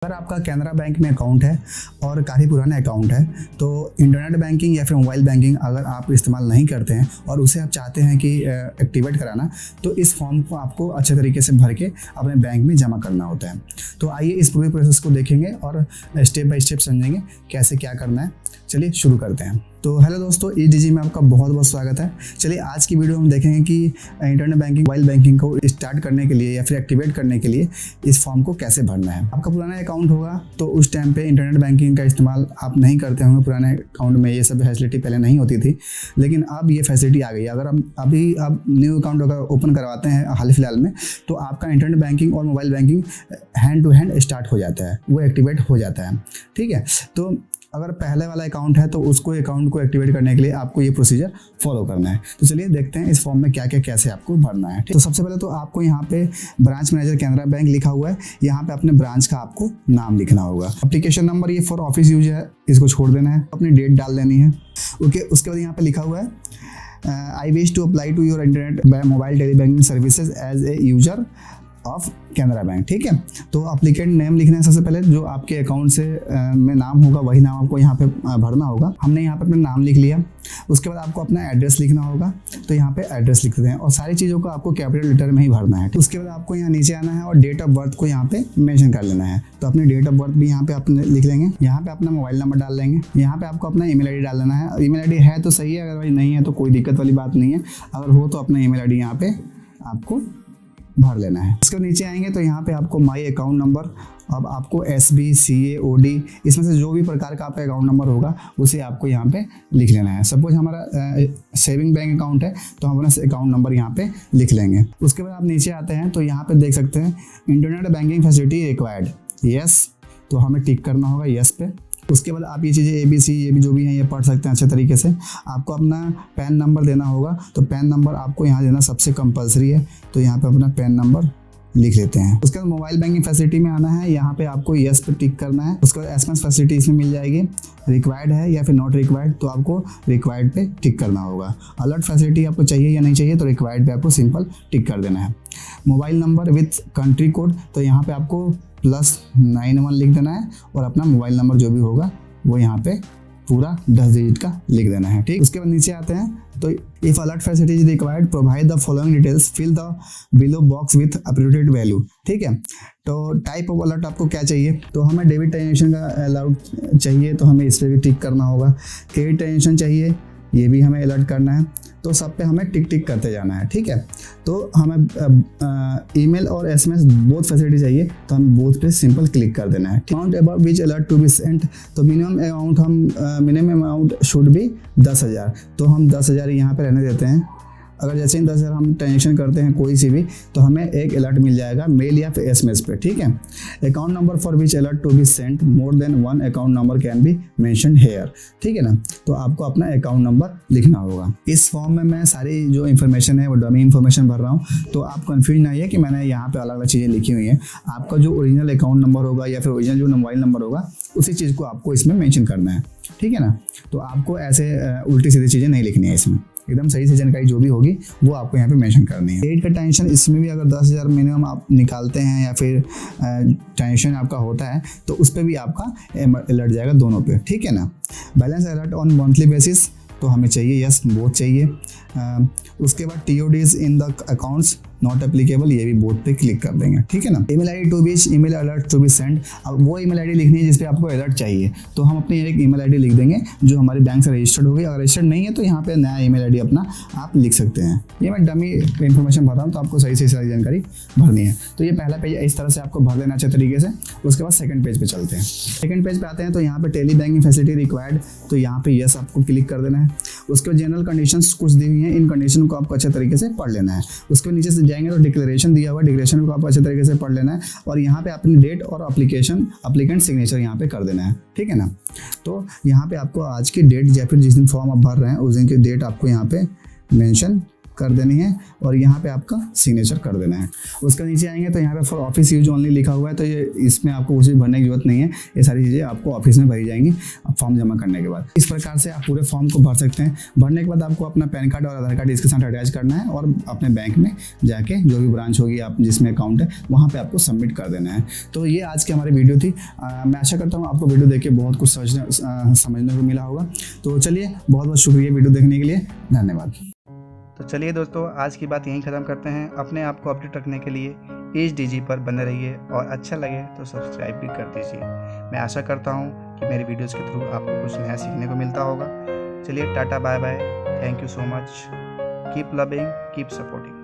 अगर आपका कैनरा बैंक में अकाउंट है और काफ़ी पुराना अकाउंट है तो इंटरनेट बैंकिंग या फिर मोबाइल बैंकिंग अगर आप इस्तेमाल नहीं करते हैं और उसे आप चाहते हैं कि एक्टिवेट कराना, तो इस फॉर्म को आपको अच्छे तरीके से भर के अपने बैंक में जमा करना होता है। तो आइए इस पूरे प्रोसेस को देखेंगे और स्टेप बाय स्टेप समझेंगे कैसे क्या करना है। चलिए शुरू करते हैं। तो हेलो दोस्तों, ईडीजी में आपका बहुत बहुत स्वागत है। चलिए आज की वीडियो में हम देखेंगे कि इंटरनेट बैंकिंग, मोबाइल बैंकिंग को स्टार्ट करने के लिए या फिर एक्टिवेट करने के लिए इस फॉर्म को कैसे भरना है। आपका पुराना अकाउंट होगा तो उस टाइम पे इंटरनेट बैंकिंग का इस्तेमाल आप नहीं करते होंगे। पुराने अकाउंट में ये सब फैसिलिटी पहले नहीं होती थी, लेकिन अब ये फैसिलिटी आ गई है। अगर हम अभी आप न्यू अकाउंट अगर ओपन करवाते हैं हाल फिलहाल में, तो आपका इंटरनेट बैंकिंग और mobile banking hand to hand start हो जाता है, वो एक्टिवेट हो जाता है। ठीक है, तो अगर पहले वाला अकाउंट है तो उसको अकाउंट को एक्टिवेट करने के लिए आपको ये प्रोसीजर फॉलो करना है। तो चलिए देखते हैं इस फॉर्म में क्या क्या कैसे आपको भरना है। तो सबसे पहले तो आपको यहाँ पे ब्रांच मैनेजर कैनरा बैंक लिखा हुआ है, यहाँ पे अपने ब्रांच का आपको नाम लिखना होगा। एप्लीकेशन नंबर ये फॉर ऑफिस यूज है, इसको छोड़ देना है। अपनी डेट डाल देनी है। ओके, उसके बाद यहाँ पे लिखा हुआ है I wish to apply to your internet mobile tele banking services as a user of Canara Bank. ठीक है, तो अप्लीकेंट नेम लिखना है सबसे पहले। जो आपके अकाउंट से में नाम होगा वही नाम आपको यहाँ पे भरना होगा। हमने यहाँ पे अपना नाम लिख लिया। उसके बाद आपको अपना एड्रेस लिखना होगा, तो यहाँ पे एड्रेस लिख देते हैं और सारी चीज़ों को आपको कैपिटल लेटर में ही भरना है। उसके बाद आपको यहाँ नीचे आना है और डेट ऑफ बर्थ को यहाँ पे मेंशन कर लेना है। तो अपनी डेट ऑफ बर्थ भी यहाँ पे अपने लिख लेंगे। यहाँ पे अपना मोबाइल नंबर डाल लेंगे। यहाँ पे आपको अपना ईमेल आईडी डाल देना है। ईमेल आईडी है तो सही है, अगर नहीं है तो कोई दिक्कत वाली बात नहीं है। अगर हो तो अपना ईमेल आईडी यहाँ पे आपको भर लेना है। इसके नीचे आएंगे तो यहाँ पे आपको माई अकाउंट नंबर, अब आपको SB, CA, OD इसमें से जो भी प्रकार का आपका अकाउंट नंबर होगा उसे आपको यहाँ पे लिख लेना है। सपोज हमारा सेविंग बैंक अकाउंट है तो हम अपना अकाउंट नंबर यहाँ पे लिख लेंगे। उसके बाद आप नीचे आते हैं तो यहाँ पे देख सकते हैं internet banking facility required, yes, तो हमें टिक करना होगा यस पे। उसके बाद आप ये चीज़ें ABC ये भी जो भी हैं ये पढ़ सकते हैं अच्छे तरीके से। आपको अपना पैन नंबर देना होगा, तो पैन नंबर आपको यहाँ देना सबसे कंपलसरी है। तो यहाँ पे अपना पैन नंबर लिख लेते हैं। उसके बाद मोबाइल बैंकिंग फैसिलिटी में आना है, यहाँ पे आपको यस पे टिक करना है। उसके बाद SMS फैसिलिटी इसमें मिल जाएगी। रिक्वायर्ड है या फिर नॉट रिक्वायर्ड, तो आपको रिक्वायर्ड पे टिक करना होगा। अलर्ट फैसिलिटी आपको चाहिए या नहीं चाहिए, तो रिक्वायर्ड पे आपको सिंपल टिक कर देना है। Mobile number with country code, तो यहाँ पे आपको +91 लिख देना है और अपना मोबाइल नंबर जो भी होगा वो यहाँ पे पूरा 10 डिजिट का लिख देना है। ठीक, उसके बाद नीचे आते हैं तो if alert facility is required provide the following details, fill the below box with appropriate value. ठीक है, तो टाइप ऑफ अलर्ट आपको क्या चाहिए, तो हमें डेबिट ट्रांजेक्शन का अलाउड चाहिए तो हमें इस पर भी टिक करना होगा। क्रेडिट ट्रांजेक्शन चाहिए, ये भी हमें अलर्ट करना है। तो सब पे हमें टिक टिक करते जाना है। ठीक है, तो हमें ईमेल और SMS बोथ फैसिलिटी चाहिए, तो हम बोथ पे सिंपल क्लिक कर देना है। Amount about which alert to be sent, तो मिनिमम अमाउंट शुड बी 10,000, तो हम 10,000 यहाँ पे रहने देते हैं। अगर जैसे ही 10,000 हम ट्रांजेक्शन करते हैं कोई सी भी, तो हमें एक अलर्ट मिल जाएगा मेल या फिर SMS पे। ठीक है, account number for which alert to be sent more than 1 account number can be mention here. ठीक है ना, तो आपको अपना अकाउंट नंबर लिखना होगा। इस फॉर्म में मैं सारी जो इन्फॉर्मेशन है वो डमी इन्फॉर्मेशन भर रहा हूँ, तो आप कंफ्यूज नहीं है कि मैंने यहाँ पे अलग अलग चीज़ें लिखी हुई हैं। आपका जो ओरिजिनल अकाउंट नंबर होगा या फिर ओरिजिनल जो मोबाइल नंबर होगा उसी चीज़ को आपको इसमें मेंशन करना है। ठीक है ना, तो आपको ऐसे उल्टी सीधी चीज़ें नहीं लिखनी है, इसमें एकदम सही से जानकारी जो भी होगी वो आपको यहाँ पे मेंशन करनी है। क्रेडिट का ट्रांजेक्शन, इसमें भी अगर 10,000 मिनिमम आप निकालते हैं या फिर ट्रांजेक्शन आपका होता है तो उस पर भी आपका अलर्ट जाएगा दोनों पे। ठीक है ना, balance alert on monthly basis, तो हमें चाहिए यस, बोथ चाहिए। उसके बाद TODs in the accounts not applicable, ये भी बोथ पे क्लिक कर देंगे। ठीक है ना, email ID to which email alert to be send, अब वो ईमेल आईडी लिखनी है जिस पे आपको अलर्ट चाहिए, तो हम अपनी एक ईमेल आईडी लिख देंगे जो हमारे बैंक से रजिस्टर्ड होगी। अगर रजिस्टर्ड नहीं है तो यहाँ पे नया ईमेल आईडी अपना आप लिख सकते हैं। ये मैं डमी इन्फॉर्मेशन भर रहा हूँ, तो आपको सही से सारी जानकारी भरनी है। तो ये पहला पेज इस तरह से आपको भर लेना अच्छे तरीके से। उसके बाद सेकंड पेज पे चलते हैं। सेकंड पेज पे आते हैं तो यहाँ पे टेली बैंकिंग फैसिलिटी रिक्वायर्ड, तो यहाँ पे यस आपको क्लिक कर देना है। उसके बाद जनरल कंडीशंस कुछ दी हुई हैं, इन कंडीशन को आपको अच्छे तरीके से पढ़ लेना है। उसके नीचे से जाएंगे तो डिक्लेरेशन दिया हुआ, डिक्लेरेशन को आपको अच्छे तरीके से पढ़ लेना है और यहाँ पे अपनी डेट और अप्लीकेंट सिग्नेचर यहाँ पे कर देना है। ठीक है ना, तो यहाँ पे आपको आज की डेट या फिर जिस दिन फॉर्म आप भर रहे हैं उस दिन की डेट आपको यहाँ पे मेंशन कर देनी है और यहाँ पे आपका सिग्नेचर कर देना है। उसके नीचे आएंगे तो यहाँ पे फॉर ऑफिस यूज ओनली लिखा हुआ है, तो ये इसमें आपको कुछ भी भरने की जरूरत नहीं है। ये सारी चीज़ें आपको ऑफिस में भरी जाएंगी फॉर्म जमा करने के बाद। इस प्रकार से आप पूरे फॉर्म को भर सकते हैं। भरने के बाद आपको अपना पैन कार्ड और आधार कार्ड इसके साथ अटैच करना है और अपने बैंक में जाके जो भी ब्रांच होगी आप जिसमें अकाउंट है वहाँ पे आपको सबमिट कर देना है। तो ये आज की हमारी वीडियो थी। मैं आशा करता हूँ आपको वीडियो देख के बहुत कुछ समझने को मिला होगा। तो चलिए, बहुत बहुत शुक्रिया वीडियो देखने के लिए, धन्यवाद। तो चलिए दोस्तों, आज की बात यहीं ख़त्म करते हैं। अपने आप को अपडेट रखने के लिए HDG पर बने रहिए और अच्छा लगे तो सब्सक्राइब भी कर दीजिए। मैं आशा करता हूँ कि मेरी वीडियोज़ के थ्रू आपको कुछ नया सीखने को मिलता होगा। चलिए, tata bye bye, thank you so much, keep loving, keep supporting.